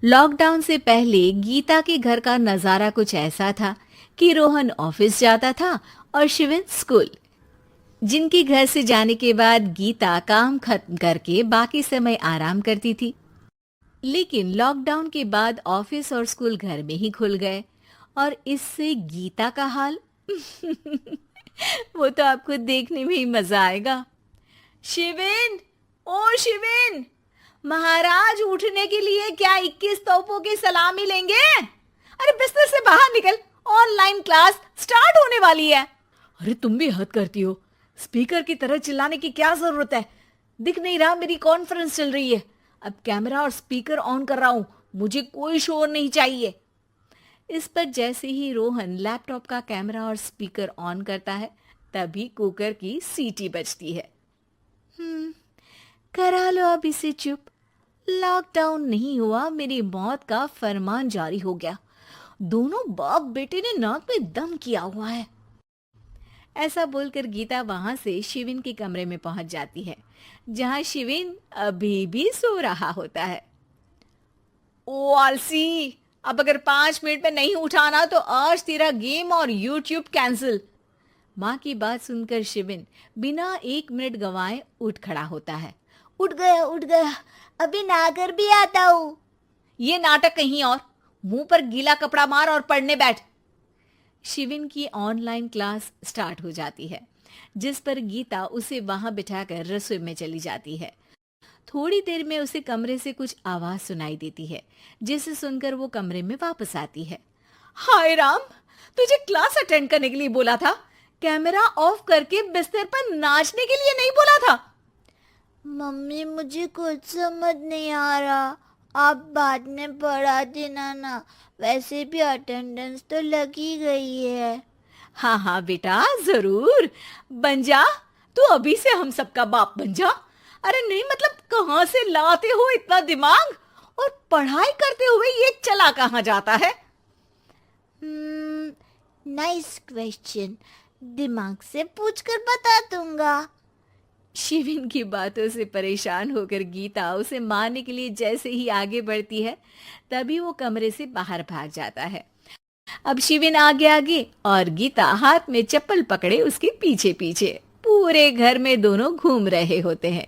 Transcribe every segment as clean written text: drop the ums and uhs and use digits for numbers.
Lockdown से पहले गीता के घर का नजारा कुछ ऐसा था कि रोहन ऑफिस जाता था और शिविन स्कूल। जिनके घर से जाने के बाद गीता काम खत्म करके बाकी समय आराम करती थी। लेकिन लॉकडाउन के बाद ऑफिस और स्कूल घर में ही खुल गए और इससे गीता का हाल वो तो आपको देखने में ही मजा आएगा। शिविन, ओ शिविन, महाराज उठने के लिए क्या 21 तोपों की सलामी लेंगे? अरे बिस्तर से बाहर निकल, ऑनलाइन क्लास स्टार्ट होने वाली है। अरे तुम भी हद करती हो, स्पीकर की तरह चिल्लाने की क्या जरूरत है? दिख नहीं रहा मेरी कॉन्फ्रेंस चल रही है। अब कैमरा और स्पीकर ऑन कर रहा हूं, मुझे कोई शोर नहीं चाहिए। इस पर जैसे ही रोहन लैपटॉप का कैमरा और स्पीकर ऑन करता है तभी कुकर की सीटी बजती है। करा लो अब इसे चुप। लॉकडाउन नहीं हुआ, मेरी मौत का फरमान जारी हो गया। दोनों बाप बेटे ने नाक में दम किया हुआ है। ऐसा बोलकर गीता वहां से शिविन के कमरे में पहुंच जाती है, जहां शिविन अभी भी सो रहा होता है। ओ आलसी, अब अगर 5 मिनट में नहीं उठाना तो आज तेरा गेम और यूट्यूब कैंसिल। माँ की बात सुनकर शिविन बिना 1 मिनट गंवाए उठ खड़ा होता है। उठ गया, अभी नहाकर भी आता हूँ। ये नाटक कहीं और, मुंह पर गीला कपड़ा मार और पढ़ने बैठ। शिविन की ऑनलाइन क्लास स्टार्ट हो जाती है, जिस पर गीता उसे वहां बिठाकर रसोई में चली जाती है। थोड़ी देर में उसे कमरे से कुछ आवाज सुनाई देती है, जिसे सुनकर वो कमरे में वापस आती है। हाय राम, तुझे क्लास अटेंड करने के लिए बोला था, कैमरा ऑफ करके बिस्तर पर नाचने के लिए नहीं बोला था। मम्मी मुझे कुछ समझ नहीं आ रहा, आप बाद में पढ़ा देना ना, वैसे भी अटेंडेंस तो लगी गई है। हाँ हाँ बेटा, जरूर बन जा, तू अभी से हम सबका बाप बन जा। अरे नहीं मतलब कहाँ से लाते हो इतना दिमाग, और पढ़ाई करते हुए ये चला कहाँ जाता है? नाइस क्वेश्चन, दिमाग से पूछकर बता दूंगा। शिविन की बातों से परेशान होकर गीता उसे मारने के लिए जैसे ही आगे बढ़ती है तभी वो कमरे से बाहर भाग जाता है। अब शिविन आगे आगे और गीता हाथ में चप्पल पकड़े उसके पीछे पीछे पूरे घर में दोनों घूम रहे होते हैं।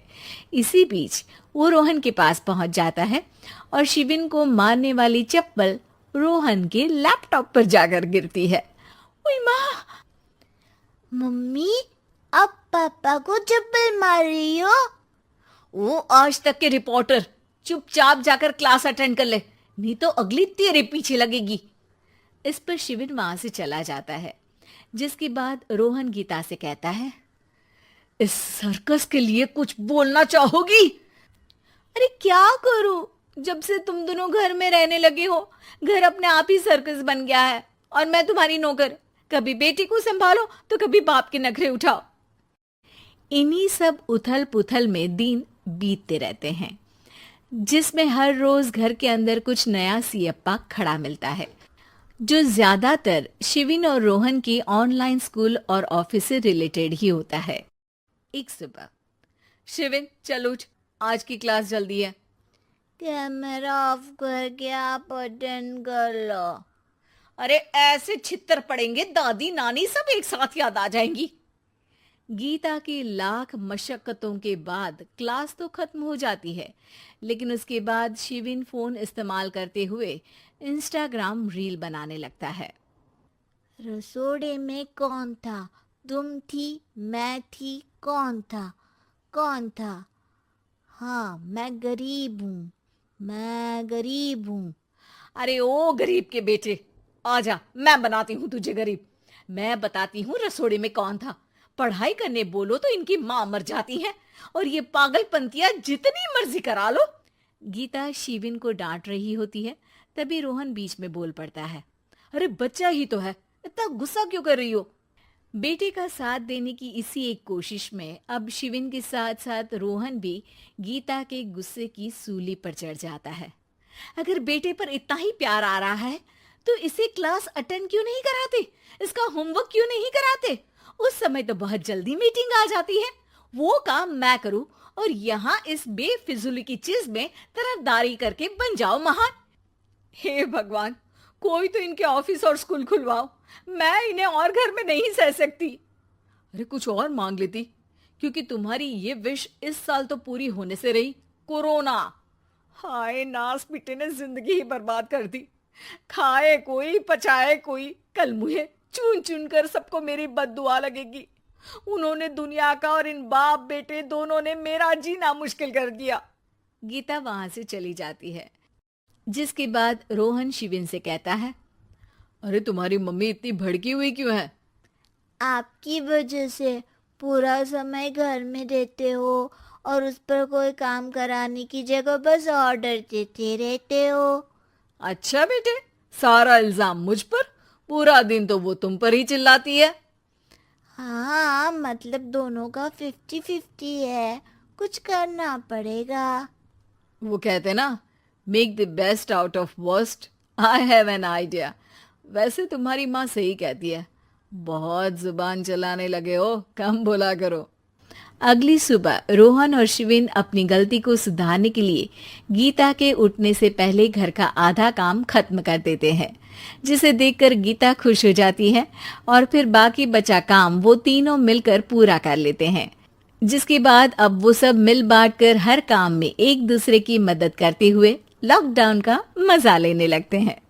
इसी बीच वो रोहन के पास पहुंच जाता है और शिविन को मारने वाली चप्पल रोहन के लैपटॉप पर जाकर गिरती है। ओए माँ! मम्मी, आप पापा को चप्पल मार रही हो? वो आज तक के रिपोर्टर, चुपचाप जाकर क्लास अटेंड कर ले, नहीं तो अगली तेरे पीछे लगेगी। इस पर शिविन वहां से चला जाता है, जिसके बाद रोहन गीता से कहता है, इस सर्कस के लिए कुछ बोलना चाहोगी? अरे क्या करूं, जब से तुम दोनों घर में रहने लगे हो, घर अपने आप ही सर्कस बन गया है और मैं तुम्हारी नौकर। कभी बेटी को संभालो तो कभी बाप के नखरे उठाओ। इन्हीं सब उथल पुथल में दिन बीतते रहते हैं, जिसमें हर रोज घर के अंदर कुछ नया सियप्पा खड़ा मिलता है, जो ज्यादातर शिविन और रोहन के ऑनलाइन स्कूल और ऑफिस से रिलेटेड ही होता है। एक सुबह, शिविन चल उठ, आज की क्लास जल्दी है। कैमरा ऑफ करके आप अटेंड कर लो। अरे ऐसे छित्तर पड़ेंगे, दादी नानी सब एक साथ याद आ जाएंगी। गीता की लाख मशक्कतों के बाद क्लास तो खत्म हो जाती है, लेकिन उसके बाद शिविन फोन इस्तेमाल करते हुए इंस्टाग्राम रील बनाने लगता है। रसोड़े में कौन था? तुम थी, मैं थी, कौन था? कौन था? हाँ, मैं गरीब हूँ। अरे ओ गरीब के बेटे, आजा, मैं बनाती हूँ तुझे गरीब। मैं बताती हूँ रसोड़े में कौन था। पढ़ाई करने बोलो तो इनकी माँ मर जाती है, और ये पागलपंतियां जितनी मर्जी करा लो। गीता शिविन को डांट रही होती है, तभी रोहन बीच में बोल पड़ता है, अरे बच्चा ही तो है, इतना गुस्सा क्यों कर रही हो? बेटे का साथ देने की इसी एक कोशिश में अब शिविन के साथ साथ रोहन भी गीता के गुस्से की सूली पर चढ़ जाता है। अगर बेटे पर इतना ही प्यार आ रहा है तो इसे क्लास अटेंड क्यों नहीं कराते, इसका होमवर्क क्यों नहीं कराते? उस समय तो बहुत जल्दी मीटिंग आ जाती है, वो काम मैं करूं और यहाँ इस बेफिजूल की चीज में तरफदारी करके बन जाओ महान। हे भगवान, कोई तो इनके ऑफिस और स्कूल खुलवाओ, मैं इन्हें और घर में नहीं सह सकती। अरे कुछ और मांग लेती, क्योंकि तुम्हारी ये विश इस साल तो पूरी होने से रही, कोरोना। हाय, नास बेटे ने जिंदगी ही बर्बाद कर दी। खाए कोई पचाए कोई, कल मुझे चुन चुन कर सबको मेरी बद्दुआ लगेगी। उन्होंने दुनिया का और इन बाप बेटे दोनों ने मेरा जीना मुश्किल कर दिया। गीता वहां से चली जाती है, जिसके बाद रोहन शिविन से कहता है, अरे तुम्हारी मम्मी इतनी भड़की हुई क्यों है? आपकी वजह से पूरा समय घर में रहते हो और उस पर कोई काम कराने की जगह बस ऑर्डर देते रहते हो। अच्छा बेटे, सारा इल्जाम मुझ पर? पूरा दिन तो वो तुम पर ही चिल्लाती है। हाँ, मतलब दोनों का 50-50 है, कुछ करना पड़ेगा। वो कहते ना, make the best out of worst. I have an idea. वैसे तुम्हारी माँ सही कहती है, बहुत जुबान चलाने लगे हो, कम बोला करो। अगली सुबह रोहन और शिविन अपनी गलती को सुधारने के लिए गीता के उठने से पहले घर का आधा काम खत्म कर देते हैं, जिसे देखकर गीता खुश हो जाती है और फिर बाकी बचा काम वो तीनों मिलकर पूरा कर लेते हैं। जिसके बाद अब वो सब मिल बांट कर हर काम में एक दूसरे की मदद करते हुए लॉकडाउन का मजा लेने लगते हैं।